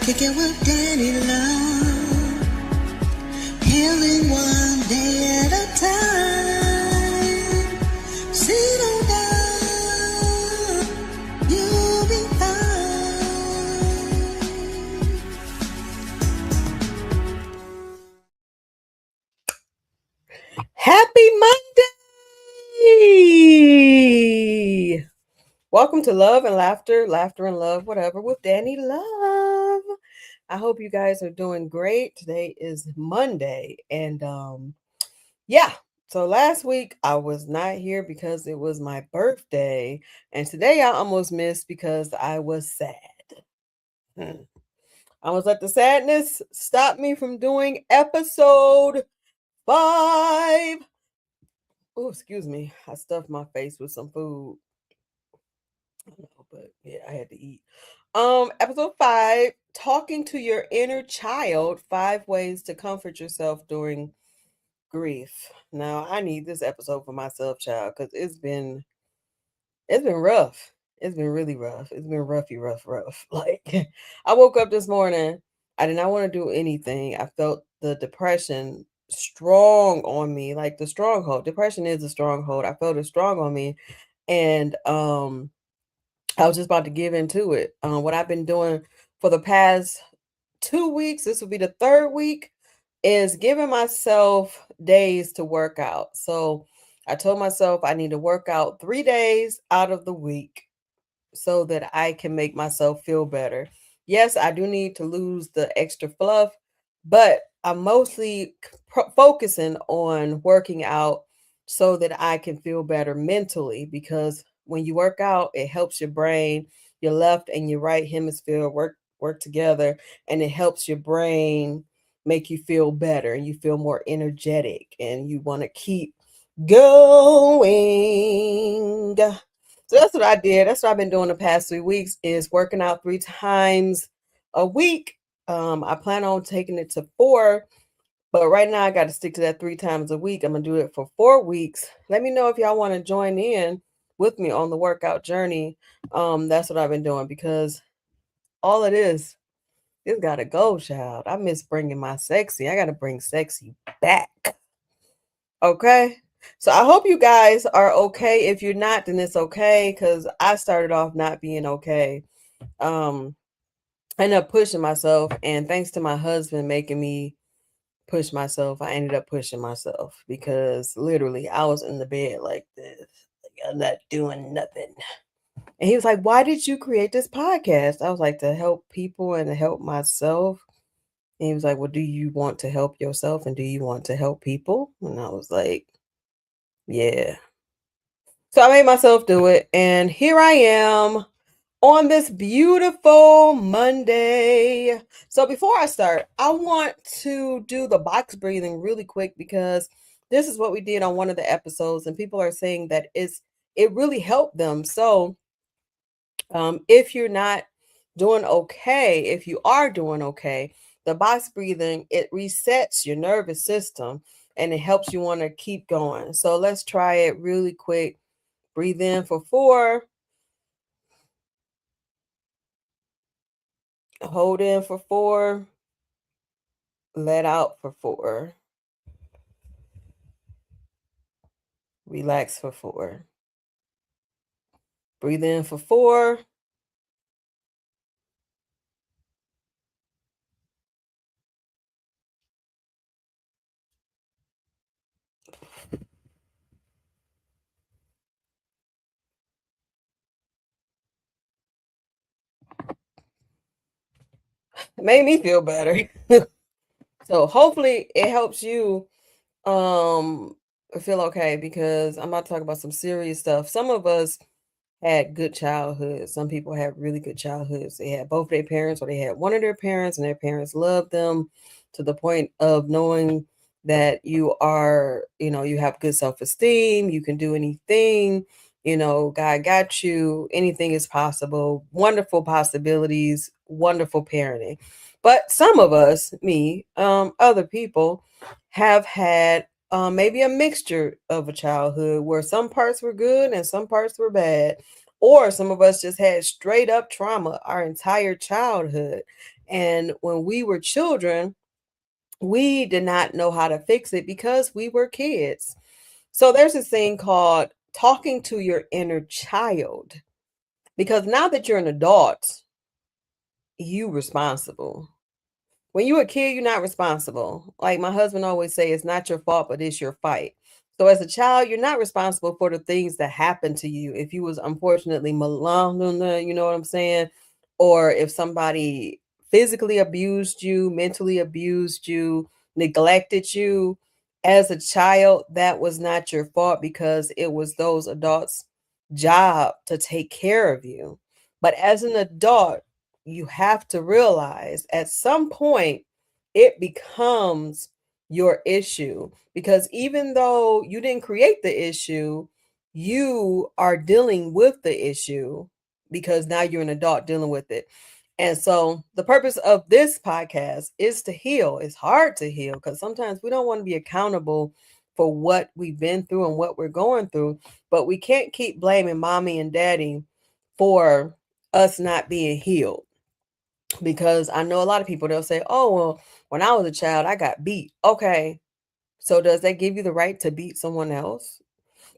Kicking with Dani Luv, healing one day at a time. Settle down, you'll be fine. Happy Monday! Welcome to Love and Laughter, Laughter and Love, whatever, with Dani Luv. I hope you guys are doing great. Today is Monday. And yeah, so last week I was not here because it was my birthday. And today I almost missed because I was sad. I almost let the sadness stop me from doing episode 5. Oh, excuse me. I stuffed my face with some food. I don't know, but yeah, I had to eat. Episode 5, talking to your inner child, 5 ways to comfort yourself during grief. Now, I need this episode for myself, child, because it's been rough. It's been really rough. It's been rough. Like I woke up this morning, I did not want to do anything. I felt the depression strong on me, like the stronghold. Depression is a stronghold. I felt it strong on me. And I was just about to give into it. What I've been doing for the past 2 weeks, this will be the third week, is giving myself days to work out. So I told myself I need to work out 3 days out of the week so that I can make myself feel better. Yes, I do need to lose the extra fluff, but I'm mostly focusing on working out so that I can feel better mentally, because when you work out, it helps your brain, your left and your right hemisphere work together, and it helps your brain make you feel better and you feel more energetic and you want to keep going. So that's what I did. That's what I've been doing the past 3 weeks, is working out 3 times a week. I plan on taking it to 4, but right now I got to stick to that 3 times a week. I'm gonna do it for 4 weeks. Let me know if y'all want to join in with me on the workout journey. That's what I've been doing, because all it is, it's gotta go, child. I miss bringing my sexy. I gotta bring sexy back. Okay. So I hope you guys are okay. If you're not, then it's okay, because I started off not being okay. I ended up pushing myself, and thanks to my husband making me push myself, I ended up pushing myself, because literally I was in the bed like this, like I'm not doing nothing. And he was like, "Why did you create this podcast?" I was like, "To help people and to help myself." And he was like, "Well, do you want to help yourself and do you want to help people?" And I was like, "Yeah." So I made myself do it, and here I am on this beautiful Monday. So before I start, I want to do the box breathing really quick, because this is what we did on one of the episodes, and people are saying that it really helped them. So if you're not doing okay, if you are doing okay, the box breathing, it resets your nervous system and it helps you want to keep going. So let's try it really quick. Breathe in for 4. Hold in for 4. Let out for 4. Relax for 4. Breathe in for 4. It made me feel better. So hopefully it helps you um feel okay because I'm about to talk about some serious stuff. Some of us had good childhoods. Some people had really good childhoods. They had both their parents or they had one of their parents and their parents loved them to the point of knowing that you are, you have good self-esteem, you can do anything, God got you, anything is possible, wonderful possibilities, wonderful parenting. But some of us, me, other people have had maybe a mixture of a childhood where some parts were good and some parts were bad. Or some of us just had straight up trauma our entire childhood. And when we were children, we did not know how to fix it because we were kids. So there's this thing called talking to your inner child. Because now that you're an adult, you responsible. When you a kid, you're not responsible. Like my husband always say, it's not your fault, but it's your fight. So as a child, you're not responsible for the things that happen to you. If you was unfortunately malingering, you know what I'm saying? Or if somebody physically abused you, mentally abused you, neglected you as a child, that was not your fault because it was those adults' job to take care of you. But as an adult, you have to realize at some point it becomes your issue because even though you didn't create the issue, you are dealing with the issue because now you're an adult dealing with it. And so the purpose of this podcast is to heal. It's hard to heal because sometimes we don't want to be accountable for what we've been through and what we're going through, but we can't keep blaming mommy and daddy for us not being healed because I know a lot of people they'll say, "Oh, well, when I was a child, I got beat." Okay. So does that give you the right to beat someone else?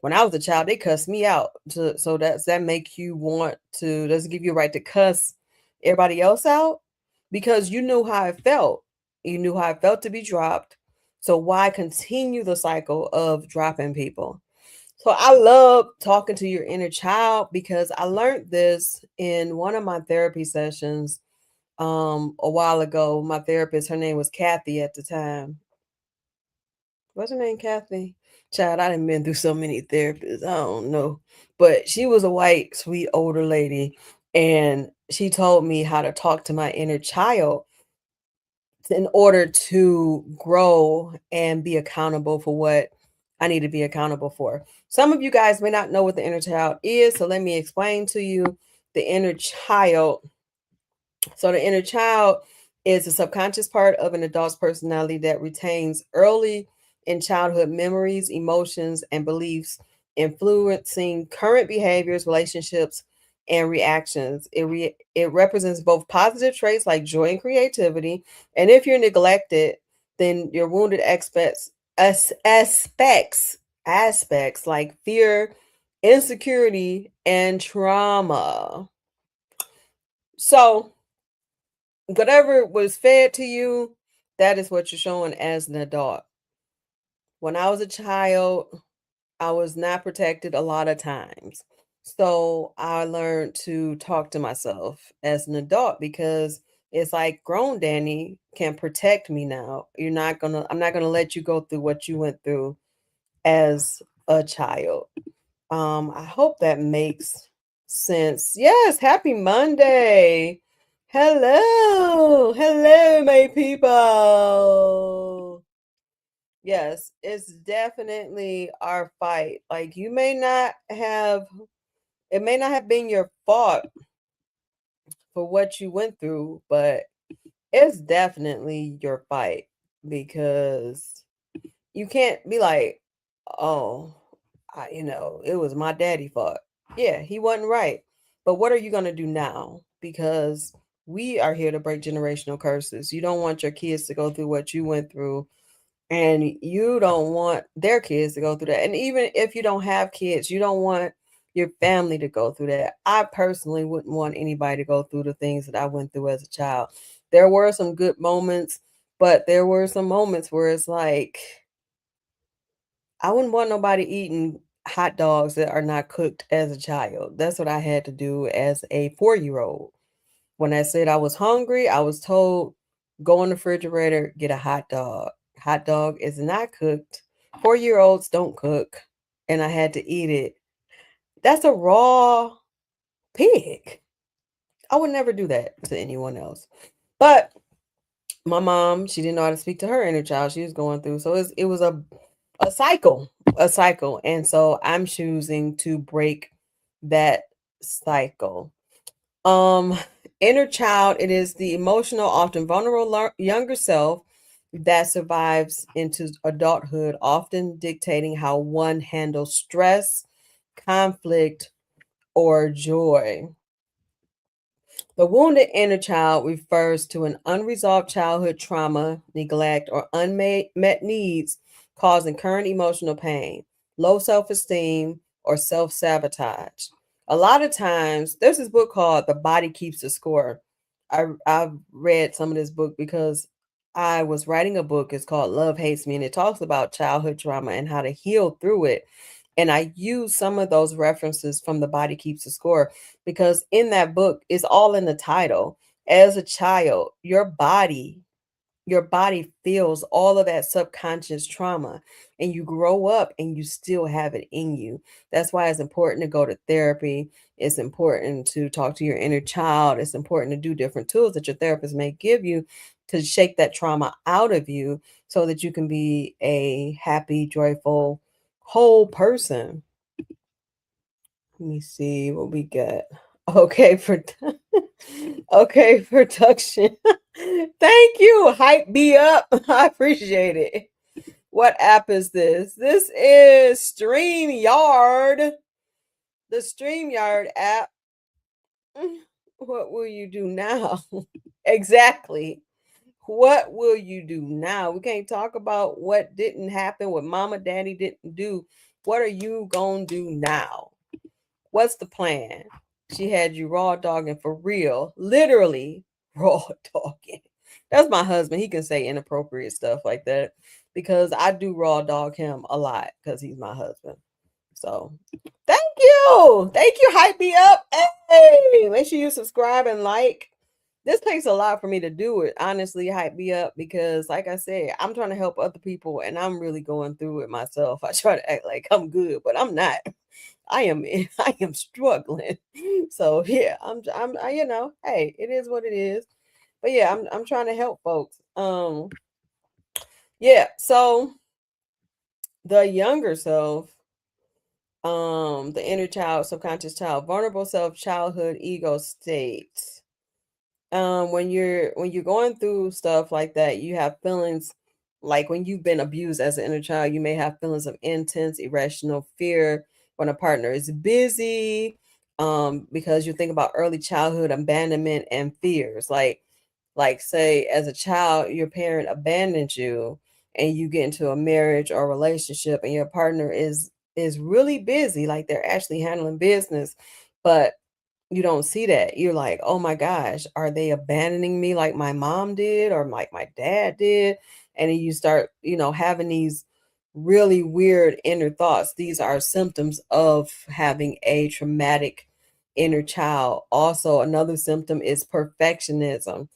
When I was a child, they cussed me out. So does that make you want to does it give you a right to cuss everybody else out? Because you knew how it felt. You knew how it felt to be dropped. So why continue the cycle of dropping people? So I love talking to your inner child because I learned this in one of my therapy sessions a while ago. My therapist, her name was Kathy at the time. What's her name, Kathy? Child, I done been through so many therapists. I don't know. But she was a white, sweet, older lady. And she told me how to talk to my inner child in order to grow and be accountable for what I need to be accountable for. Some of you guys may not know what the inner child is. So let me explain to you the inner child. So the inner child is a subconscious part of an adult's personality that retains early in childhood memories, emotions, and beliefs, influencing current behaviors, relationships, and reactions. It represents both positive traits like joy and creativity, and if you're neglected, then your wounded aspects like fear, insecurity, and trauma. So whatever was fed to you, that is what you're showing as an adult. When I was a child, I was not protected a lot of times. So I learned to talk to myself as an adult because it's like grown Danny can protect me now. I'm not gonna let you go through what you went through as a child. I hope that makes sense. Yes, happy Monday. Hello. Hello, my people. Yes, it's definitely our fight. Like it may not have been your fault for what you went through, but it's definitely your fight because you can't be like, "Oh, it was my daddy fault." Yeah, he wasn't right. But what are you going to do now? Because we are here to break generational curses. You don't want your kids to go through what you went through, and you don't want their kids to go through that. And even if you don't have kids, you don't want your family to go through that. I personally wouldn't want anybody to go through the things that I went through as a child. There were some good moments, but there were some moments where it's like, I wouldn't want nobody eating hot dogs that are not cooked as a child. That's what I had to do as a 4-year-old. When I said I was hungry, I was told Go in the refrigerator, get a hot dog. Hot dog is not cooked. 4-year olds don't cook. And I had to eat it. That's a raw pig. I would never do that to anyone else. But my mom, she didn't know how to speak to her inner child she was going through. So it was a cycle, a cycle. And so I'm choosing to break that cycle. Um, Inner child, it is the emotional, often vulnerable younger self that survives into adulthood, often dictating how one handles stress, conflict, or joy. The wounded inner child refers to an unresolved childhood trauma, neglect, or unmet needs causing current emotional pain, low self esteem, or self sabotage. A lot of times, there's this book called The Body Keeps the Score. I've read some of this book because I was writing a book. It's called Love Hates Me, and it talks about childhood trauma and how to heal through it. And I use some of those references from The Body Keeps the Score because in that book it's all in the title. As a child, your body feels all of that subconscious trauma, and you grow up and you still have it in you. That's why it's important to go to therapy. It's important to talk to your inner child. It's important to do different tools that your therapist may give you to shake that trauma out of you so that you can be a happy, joyful, whole person. Let me see what we got. Okay, for okay, production. Thank you. Hype me up. I appreciate it. What app is this? This is StreamYard. The StreamYard app. What will you do now? Exactly. What will you do now? We can't talk about what didn't happen, what mama daddy didn't do. What are you going to do now? What's the plan? She had you raw dogging for real, literally raw dogging. That's my husband. He can say inappropriate stuff like that because I do raw dog him a lot because he's my husband. So thank you. Thank you. Hype me up. Hey, make sure you subscribe and like. This takes a lot for me to do it. Honestly, hype me up because, like I said, I'm trying to help other people and I'm really going through it myself. I try to act like I'm good, but I'm not. I am I am struggling. So yeah, hey, it is what it is. But yeah, I'm trying to help folks. Yeah, so the younger self, the inner child, subconscious child, vulnerable self, childhood, ego state. When you're going through stuff like that, you have feelings like when you've been abused as an inner child, you may have feelings of intense irrational fear when a partner is busy, because you think about early childhood abandonment and fears like say as a child your parent abandoned you and you get into a marriage or relationship and your partner is really busy, like they're actually handling business, but you don't see that. You're like, "Oh my gosh, are they abandoning me like my mom did or like my dad did?" And then you start, having these really weird inner thoughts. These are symptoms of having a traumatic inner child. Also, another symptom is perfectionism.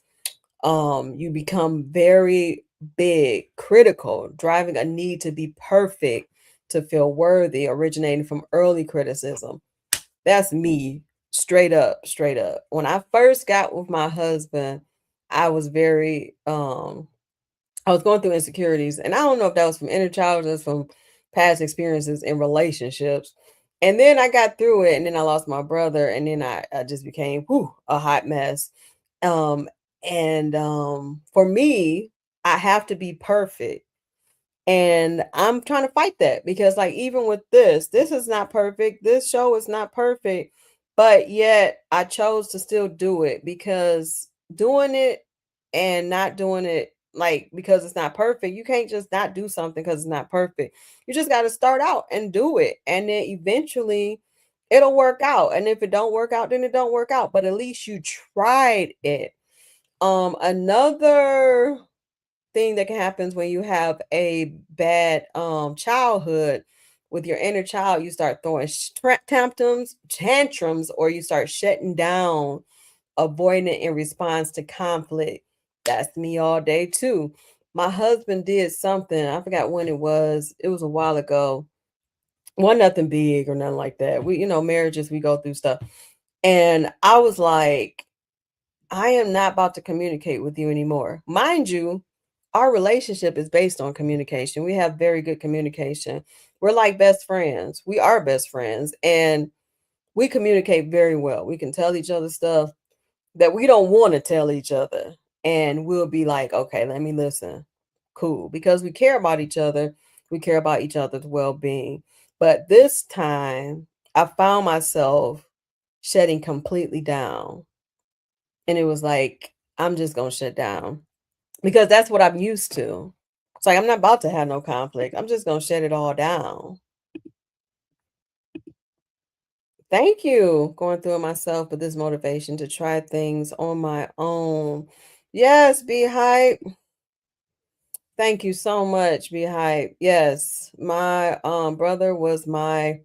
You become very big, critical, driving a need to be perfect to feel worthy, originating from early criticism. That's me, straight up, straight up. When I first got with my husband, I was very I was going through insecurities, and I don't know if that was from inner child or from past experiences in relationships. And then I got through it, and then I lost my brother, and then I just became a hot mess. Um, and for me, I have to be perfect. And I'm trying to fight that because, like, even with this is not perfect. This show is not perfect, but yet I chose to still do it because doing it and not doing it, like, because it's not perfect, you can't just not do something because it's not perfect. You just got to start out and do it. And then eventually it'll work out. And if it don't work out, then it don't work out. But at least you tried it. Another thing that can happen when you have a bad childhood with your inner child, you start throwing tantrums, or you start shutting down, avoiding it in response to conflict. That's me all day too. My husband did something. I forgot when it was. It was a while ago. Well, nothing big or nothing like that. We, marriages, we go through stuff. And I was like, I am not about to communicate with you anymore. Mind you, our relationship is based on communication. We have very good communication. We're like best friends. We are best friends. And we communicate very well. We can tell each other stuff that we don't want to tell each other. And we'll be like, okay, let me listen. Cool. Because we care about each other. We care about each other's well being. But this time, I found myself shutting completely down. And it was like, I'm just going to shut down because that's what I'm used to. It's like, I'm not about to have no conflict. I'm just going to shut it all down. Thank you. Going through it myself, but this motivation to try things on my own. Yes, be hype. Thank you so much, be hype. Yes, my brother was my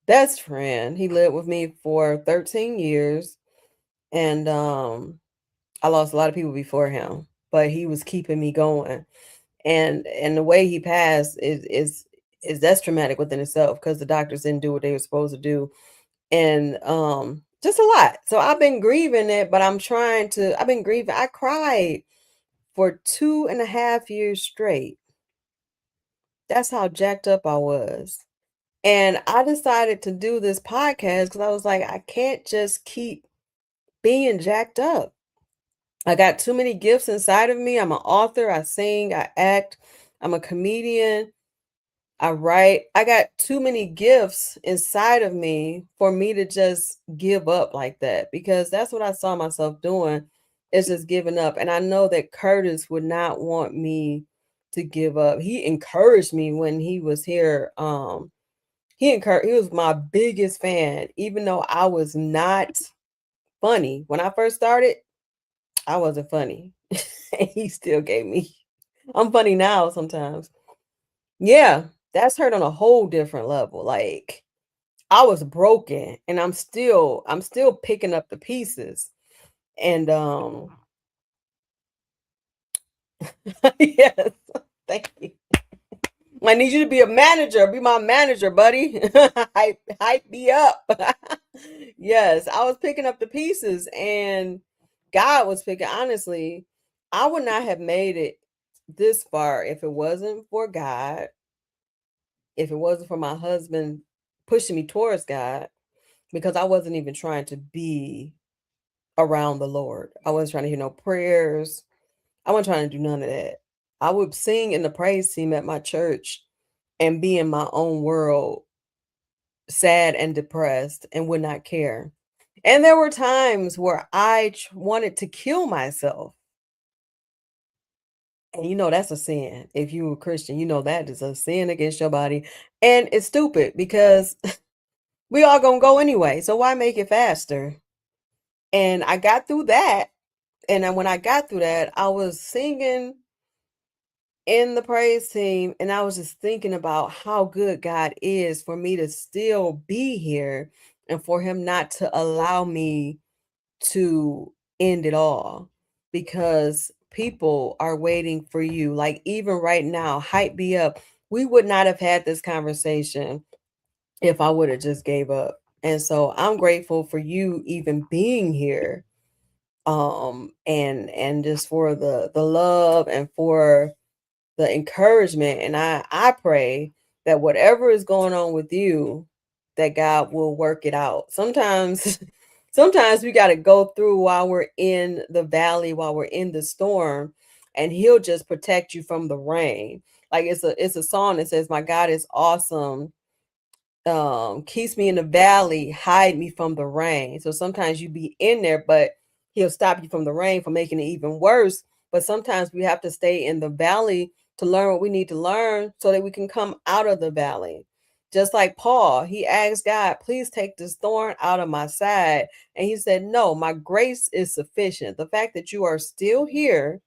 best friend. He lived with me for 13 years, and I lost a lot of people before him, but he was keeping me going. And the way he passed is that's traumatic within itself because the doctors didn't do what they were supposed to do, and just a lot. So I've been grieving it, but I've been grieving. I cried for 2.5 years straight. That's how jacked up I was. And I decided to do this podcast because I was like, I can't just keep being jacked up. I got too many gifts inside of me. I'm an author, I sing, I act, I'm a comedian, I write. I got too many gifts inside of me for me to just give up like that because that's what I saw myself doing is just giving up. And I know that Curtis would not want me to give up. He encouraged me when he was here. He was my biggest fan, even though I was not funny. When I first started, I wasn't funny. And he still gave me I'm funny now sometimes. Yeah, that's hurt on a whole different level. Like I was broken and I'm still picking up the pieces. And yes, thank you. I need you to be a manager. Be my manager, buddy. Hype me up. Yes, I was picking up the pieces and God was picking. Honestly, I would not have made it this far if it wasn't for God, if it wasn't for my husband pushing me towards God, because I wasn't even trying to be around the Lord. I wasn't trying to hear no prayers. I wasn't trying to do none of that. I would sing in the praise team at my church and be in my own world, sad and depressed, and would not care. And there were times where wanted to kill myself. And that's a sin. If you're a Christian, that is a sin against your body. And it's stupid because we all gonna go anyway. So why make it faster? And I got through that. And then when I got through that, I was singing in the praise team, and I was just thinking about how good God is for me to still be here and for him not to allow me to end it all because people are waiting for you. Like even right now, hype me up. We would not have had this conversation if I would have just gave up. And so I'm grateful for you even being here. And just for the love and for the encouragement. And I pray that whatever is going on with you, that God will work it out. Sometimes sometimes we got to go through while we're in the valley, while we're in the storm, and he'll just protect you from the rain. Like it's a song that says, my God is awesome, keeps me in the valley, hide me from the rain. So sometimes you be in there, but he'll stop you from the rain from making it even worse. But sometimes we have to stay in the valley to learn what we need to learn so that we can come out of the valley. Just like Paul, he asked God, please take this thorn out of my side. And he said, no, my grace is sufficient. The fact that you are still here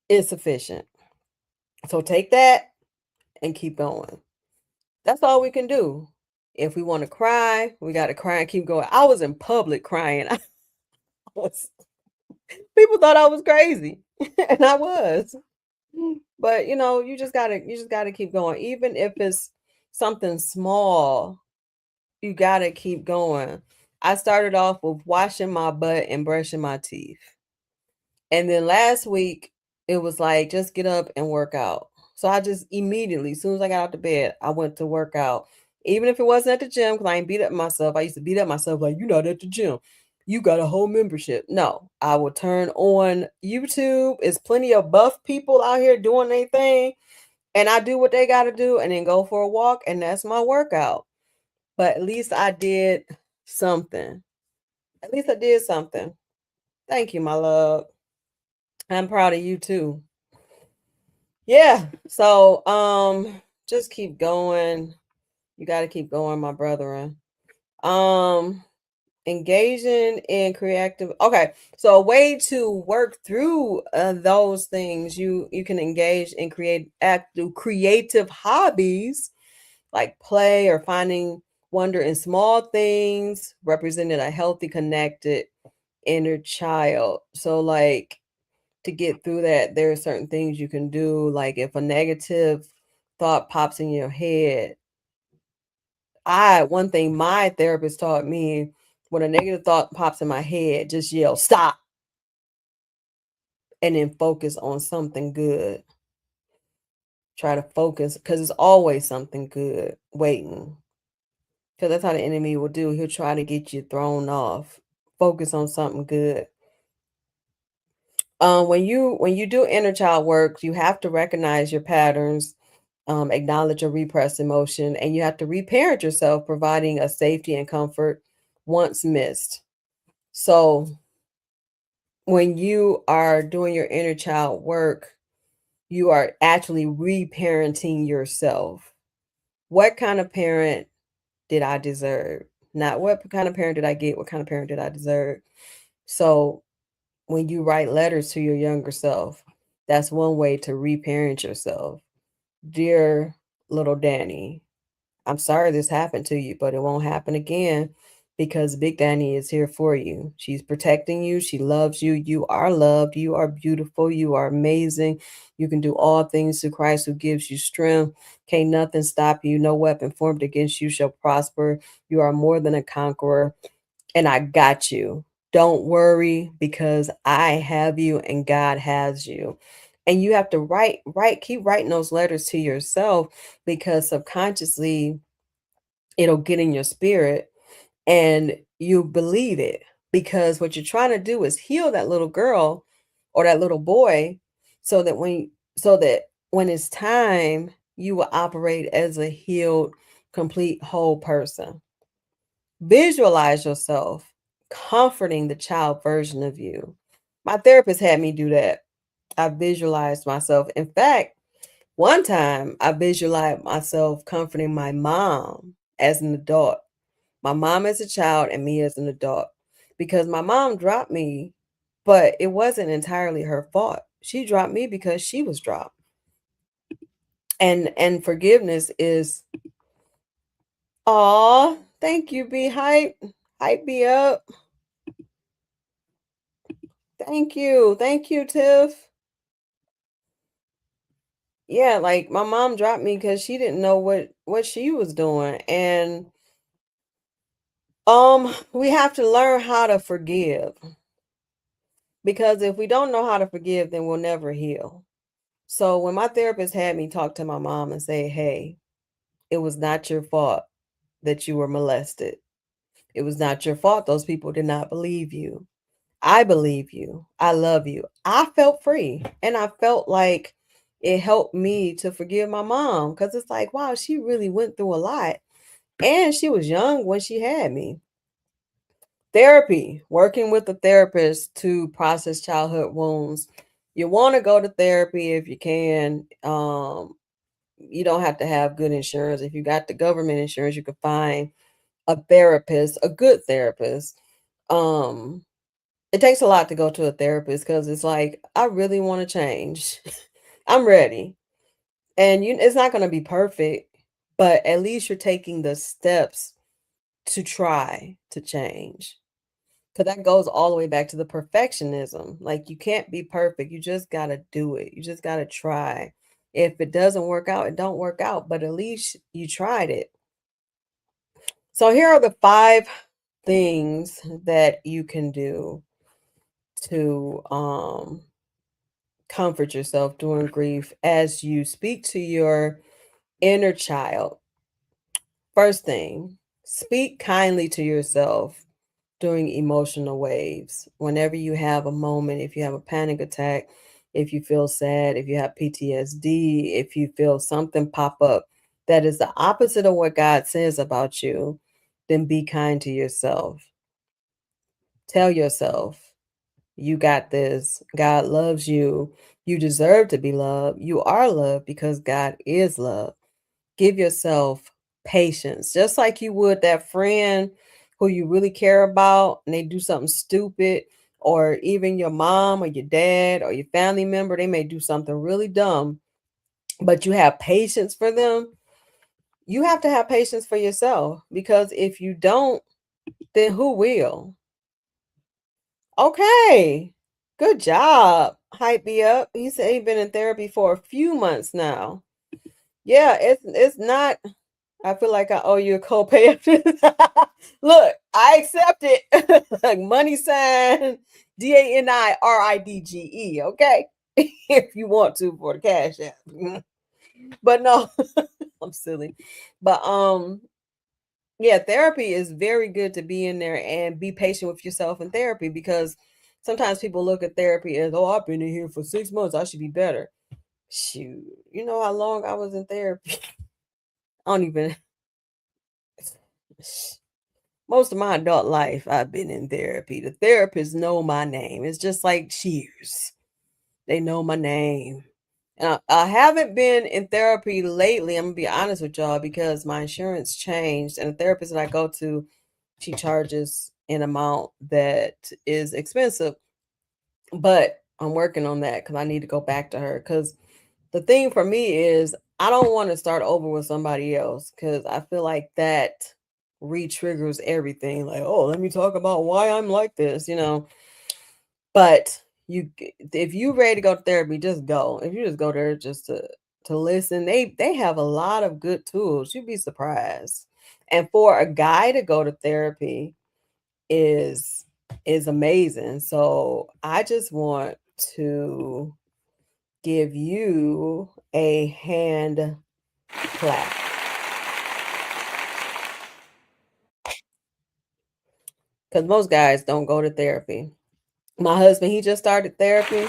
is sufficient. So take that and keep going. That's all we can do. If we want to cry, we got to cry and keep going. I was in public crying. I was People thought I was crazy, and I was. But, you just gotta keep going. Even if it's something small, you gotta keep going. I started off with washing my butt and brushing my teeth. And then last week, it was like, just get up and work out. So I just immediately, as soon as I got out of bed, I went to work out. Even if it wasn't at the gym, because I ain't beat up myself. I used to beat up myself like, you're not at the gym. You got a whole membership. No, I will turn on YouTube. There's plenty of buff people out here doing their thing. And I do what they got to do and then go for a walk. And that's my workout. But at least I did something. At least I did something. Thank you, my love. I'm proud of you too. Yeah. So just keep going. You got to keep going, my brethren. Um engaging in creative. Okay. So a way to work through those things, you can engage in creative hobbies like play or finding wonder in small things, represented a healthy, connected inner child. So like to get through that, there are certain things you can do. Like if a negative thought pops in your head, one thing my therapist taught me, when a negative thought pops in my head, just yell, stop, and then focus on something good. Try to focus because it's always something good waiting. Because that's how the enemy will do. He'll try to get you thrown off. Focus on something good. When you do inner child work, you have to recognize your patterns, acknowledge your repressed emotion, and you have to reparent yourself, providing a safety and comfort once missed. So when you are doing your inner child work, you are actually reparenting yourself. What kind of parent did I deserve? Not what kind of parent did I get, what kind of parent did I deserve? So when you write letters to your younger self, that's one way to reparent yourself. Dear little Danny, I'm sorry this happened to you, but it won't happen again because Big Danny is here for you. She's protecting you. She loves you. You are loved. You are beautiful. You are amazing. You can do all things through Christ who gives you strength. Can't nothing stop you. No weapon formed against you shall prosper. You are more than a conqueror, and I got you. Don't worry because I have you and God has you. And you have to keep writing those letters to yourself because subconsciously it'll get in your spirit and you believe it because what you're trying to do is heal that little girl or that little boy so that when it's time you will operate as a healed complete whole person. Visualize yourself comforting the child version of you. My therapist had me do that. I visualized myself. In fact, one time I visualized myself comforting my mom as an adult, my mom as a child and me as an adult, because my mom dropped me, but it wasn't entirely her fault. She dropped me because she was dropped. And forgiveness is, aw, thank you, be hype. Hype me up. Thank you. Thank you, Tiff. Yeah, like my mom dropped me because she didn't know what she was doing. And we have to learn how to forgive because if we don't know how to forgive, then we'll never heal. So when my therapist had me talk to my mom and say, "Hey, it was not your fault that you were molested. It was not your fault those people did not believe you. I believe you. I love you." I felt free and I felt like it helped me to forgive my mom because it's like, wow, she really went through a lot and she was young when she had me. Therapy, working with a therapist to process childhood wounds. You want to go to therapy if you can. You don't have to have good insurance. If you got the government insurance, you can find a therapist, a good therapist. Um, it takes a lot to go to a therapist because it's like, I really want to change. I'm ready. And it's not going to be perfect, but at least you're taking the steps to try to change. Because that goes all the way back to the perfectionism. Like, you can't be perfect. You just got to do it. You just got to try. If it doesn't work out, it don't work out, but at least you tried it. So here are the 5 things that you can do to comfort yourself during grief as you speak to your inner child. First thing, speak kindly to yourself during emotional waves. Whenever you have a moment, if you have a panic attack, if you feel sad, if you have PTSD, if you feel something pop up that is the opposite of what God says about you, then be kind to yourself. Tell yourself, you got this. God loves you. You deserve to be loved. You are loved because God is love. Give yourself patience, just like you would that friend who you really care about and they do something stupid, or even your mom or your dad or your family member, they may do something really dumb, but you have patience for them. You have to have patience for yourself, because if you don't, then who will? Okay. Good job. Hype me up. He said he's been in therapy for a few months now. Yeah, it's not. I feel like I owe you a copay after this. Look, I accept it. Like money sign DANIRIDGE. Okay. If you want to for the cash app. But no, I'm silly. But yeah, therapy is very good to be in there and be patient with yourself in therapy, because sometimes people look at therapy as, oh, I've been in here for 6 months. I should be better. Shoot. You know how long I was in therapy? I don't even. Most of my adult life, I've been in therapy. The therapists know my name. It's just like Cheers. They know my name. And I haven't been in therapy lately. I'm gonna be honest with y'all, because my insurance changed, and the therapist that I go to, she charges an amount that is expensive. But I'm working on that because I need to go back to her. Because the thing for me is, I don't want to start over with somebody else, because I feel like that re-triggers everything. Like, oh, let me talk about why I'm like this. But if you ready to go to therapy, just go. If you just go there just to listen, they have a lot of good tools. You'd be surprised. And for a guy to go to therapy is is amazing. So I just want to give you a hand clap, because most guys don't go to therapy. My husband, he just started therapy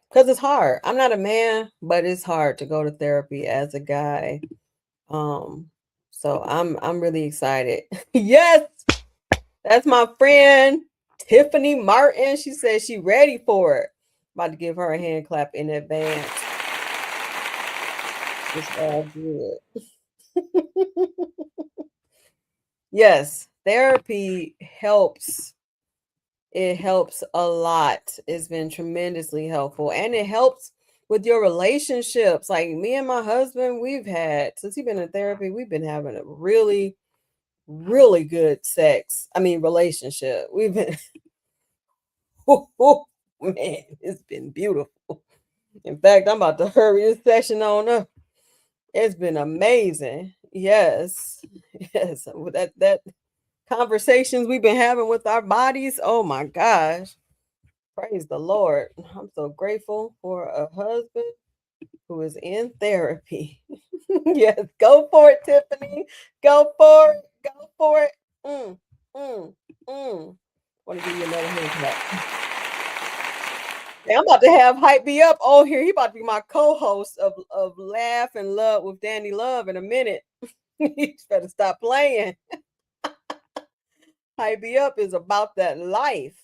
because it's hard. I'm not a man, but it's hard to go to therapy as a guy. Um, so I'm really excited. Yes, that's my friend Tiffany Martin. She says she ready for it. About to give her a hand clap in advance. It's all good. Yes, therapy helps. It helps a lot. It's been tremendously helpful. And it helps with your relationships. Like me and my husband, we've had, since he's been in therapy, we've been having a really, really good sex. I mean, relationship. We've been, oh, man, it's been beautiful. In fact, I'm about to hurry this session on up. It's been amazing. Yes. Yes. With that conversations we've been having with our bodies. Oh my gosh. Praise the Lord. I'm so grateful for a husband who is in therapy. Yes, go for it, Tiffany. Go for it. Go for it. Mm, mm, mm. Want to give you another hand clap. Hey, I'm about to have Hype Be Up on here. He about to be my co-host of Laugh and Love with Dani Luv in a minute. You better stop playing. Hype Be Up is about that life.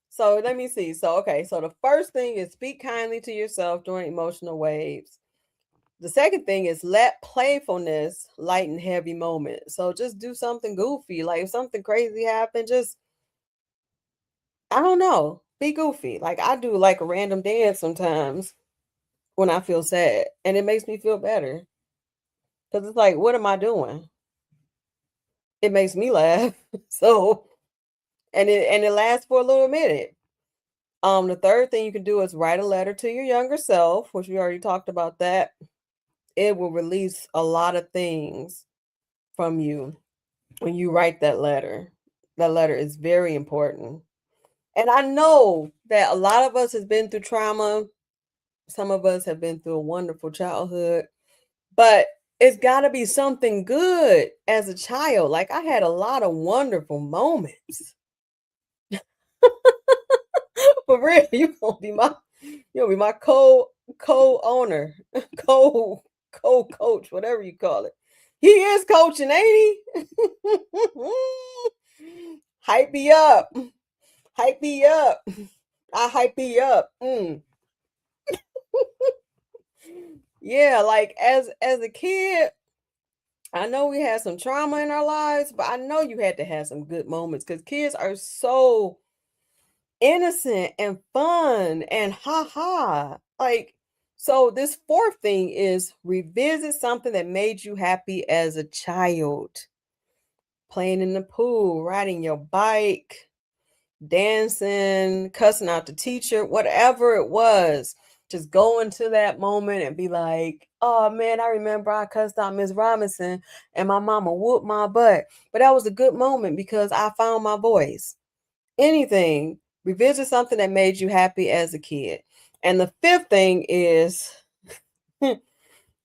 So let me see. So, okay. So the first thing is speak kindly to yourself during emotional waves. The second thing is let playfulness lighten heavy moments. So just do something goofy. Like if something crazy happened, just, I don't know, be goofy. Like I do like a random dance sometimes when I feel sad, and it makes me feel better, because it's like, what am I doing? It makes me laugh. So, and it lasts for a little minute. The third thing you can do is write a letter to your younger self, which we already talked about that. It will release a lot of things from you when you write that letter. That letter is very important. And I know that a lot of us has been through trauma. Some of us have been through a wonderful childhood, but it's got to be something good as a child. Like I had a lot of wonderful moments. For real, you gonna be my co-owner, co co-coach, whatever you call it. He is coaching, ain't he? Hype me up. Hype me up. I hype me up. Yeah, like as a kid, I know we had some trauma in our lives, but I know you had to have some good moments because kids are so innocent and fun and ha ha. Like, so this fourth thing is revisit something that made you happy as a child. Playing in the pool, riding your bike, dancing, cussing out the teacher, whatever it was. Just go into that moment and be like, oh man, I remember I cussed out Miss Robinson and my mama whooped my butt. But that was a good moment because I found my voice. Anything, revisit something that made you happy as a kid. And the fifth thing is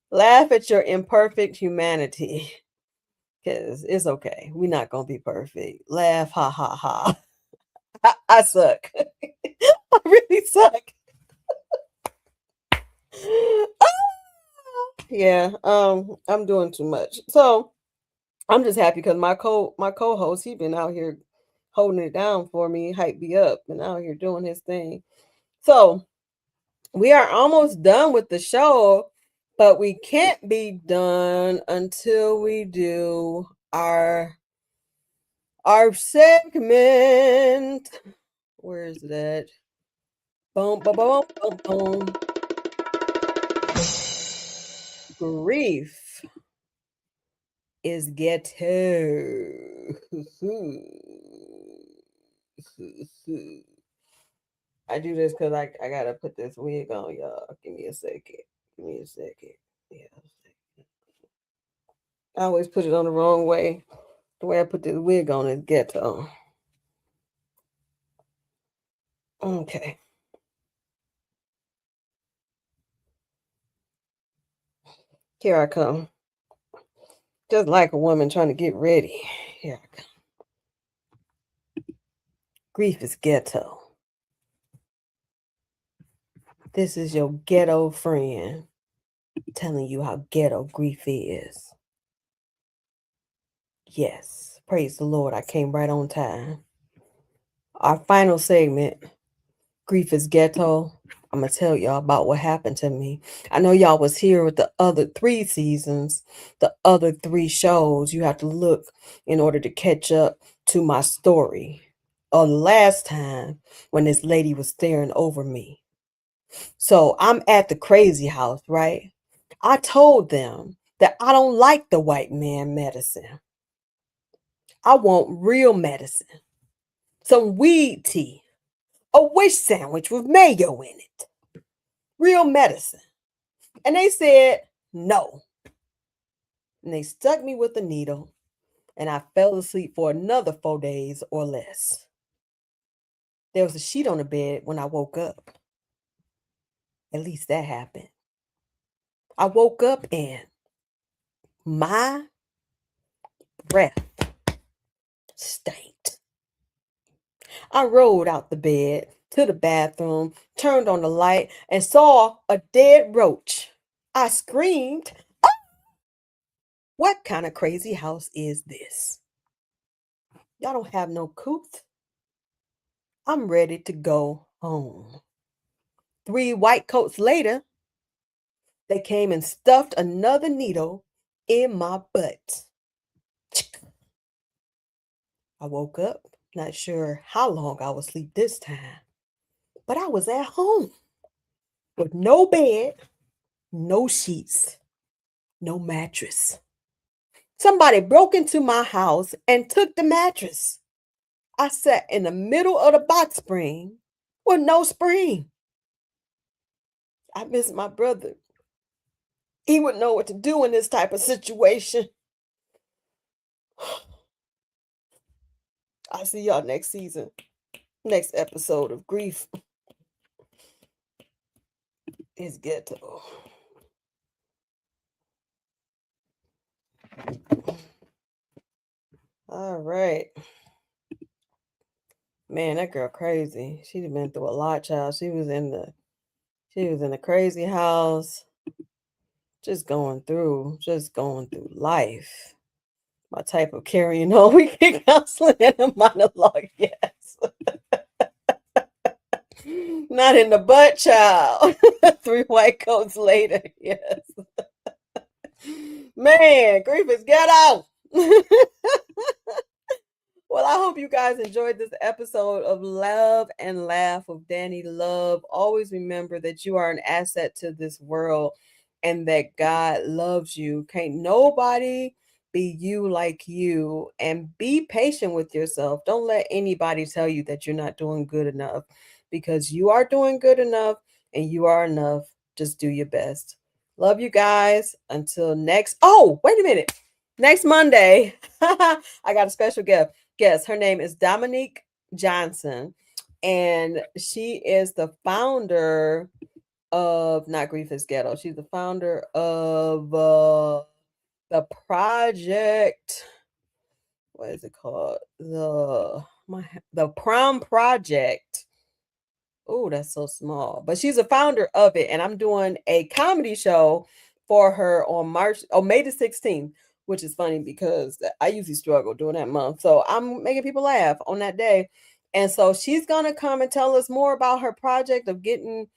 laugh at your imperfect humanity because it's okay. We're not going to be perfect. Laugh, ha, ha, ha. I suck. I really suck. Yeah, I'm doing too much. So I'm just happy because my co-host, he been out here holding it down for me, hype me up, and out here doing his thing. So we are almost done with the show, but we can't be done until we do our segment. Where is that? Boom, boom, boom, boom, boom. Grief is ghetto. I do this because I gotta put this wig on, y'all. Give me a second. Give me a second. Yeah. I always put it on the wrong way. The way I put this wig on is ghetto. Okay. Here I come. Just like a woman trying to get ready. Here I come. Grief is ghetto. This is your ghetto friend telling you how ghetto grief is. Yes. Praise the Lord. I came right on time. Our final segment, Grief is Ghetto. I'm going to tell y'all about what happened to me. I know y'all was here with the other 3 seasons, the other 3 shows. You have to look in order to catch up to my story of the last time when this lady was staring over me. So I'm at the crazy house, right? I told them that I don't like the white man medicine. I want real medicine. Some weed tea, a wish sandwich with mayo in it. Real medicine. And they said no. And they stuck me with a needle, and I fell asleep for another 4 days or less. There was a sheet on the bed when I woke up. At least that happened. I woke up and my breath stank. I rolled out the bed to the bathroom, turned on the light, and saw a dead roach. I screamed, what kind of crazy house is this? Y'all don't have no couth. I'm ready to go home. 3 white coats later, they came and stuffed another needle in my butt. I woke up, not sure how long I would sleep this time, but I was at home with no bed, no sheets, no mattress. Somebody broke into my house and took the mattress. I sat in the middle of the box spring with no spring. I miss my brother. He would know what to do in this type of situation. I'll see y'all next season, next episode of Grief is Ghetto. All right. Man, that girl crazy. She'd been through a lot, child. She was in a crazy house, just going through life. My type of carrying on. We get counseling and a monologue, yes. Not in the butt, child. 3 white coats later, yes. Man, grief is ghetto. Well, I hope you guys enjoyed this episode of Love and Laugh with Dani Luv. Always remember that you are an asset to this world and that God loves you. Can't nobody be you like you, and be patient with yourself. Don't let anybody tell you that you're not doing good enough, because you are doing good enough and you are enough. Just do your best. Love you guys. Until next. Oh, wait a minute. Next Monday, I got a special guest. Her name is Dominique Johnson, and she is the founder of Not Grief is Ghetto. She's the founder of the project. What is it called? The Prom Project. Oh, that's so small. But she's a founder of it, and I'm doing a comedy show for her on May the 16th, which is funny because I usually struggle doing that month. So I'm making people laugh on that day. And so she's gonna come and tell us more about her project of getting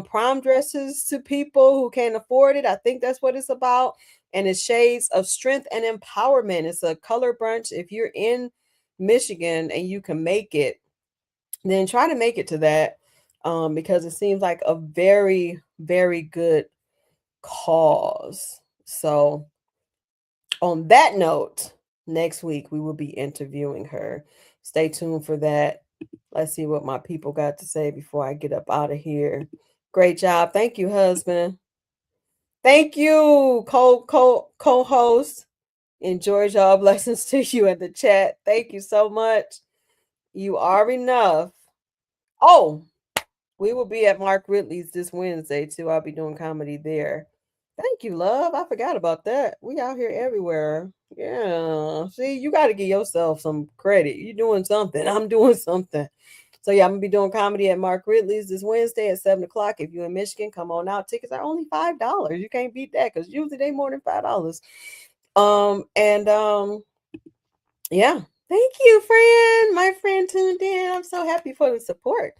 prom dresses to people who can't afford it. I think that's what it's about. And it's shades of strength and empowerment. It's a color brunch. If you're in Michigan and you can make it, then try to make it to that, because it seems like a very, very good cause. So on that note, next week we will be interviewing her. Stay tuned for that. Let's see what my people got to say before I get up out of here. Great job. Thank you, husband. Thank you, co-host. Enjoy, y'all. Blessings to you in the chat. Thank you so much. You are enough. Oh, we will be at Mark Ridley's this Wednesday too. I'll be doing comedy there. Thank you, love. I forgot about that. We out here everywhere. Yeah. See, you got to give yourself some credit. You're doing something. I'm doing something. So yeah, I'm gonna be doing comedy at Mark Ridley's this Wednesday at 7:00. If you're in Michigan, come on out. Tickets are only $5. You can't beat that because usually they more than $5. Yeah. Thank you, friend. My friend tuned in. I'm so happy for the support.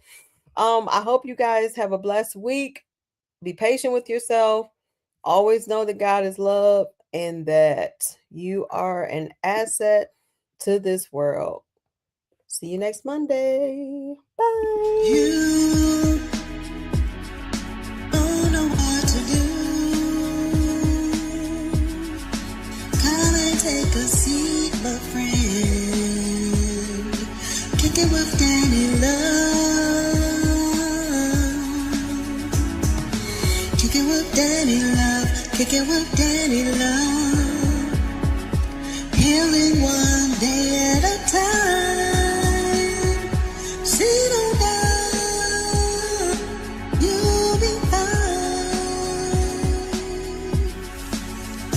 I hope you guys have a blessed week. Be patient with yourself. Always know that God is love and that you are an asset to this world. See you next Monday. Bye. You don't know what to do. Come and take a seat, my friend. Kick it with Dani Luv. Kick it with Dani Luv. Kick it with Dani Luv. Healing one.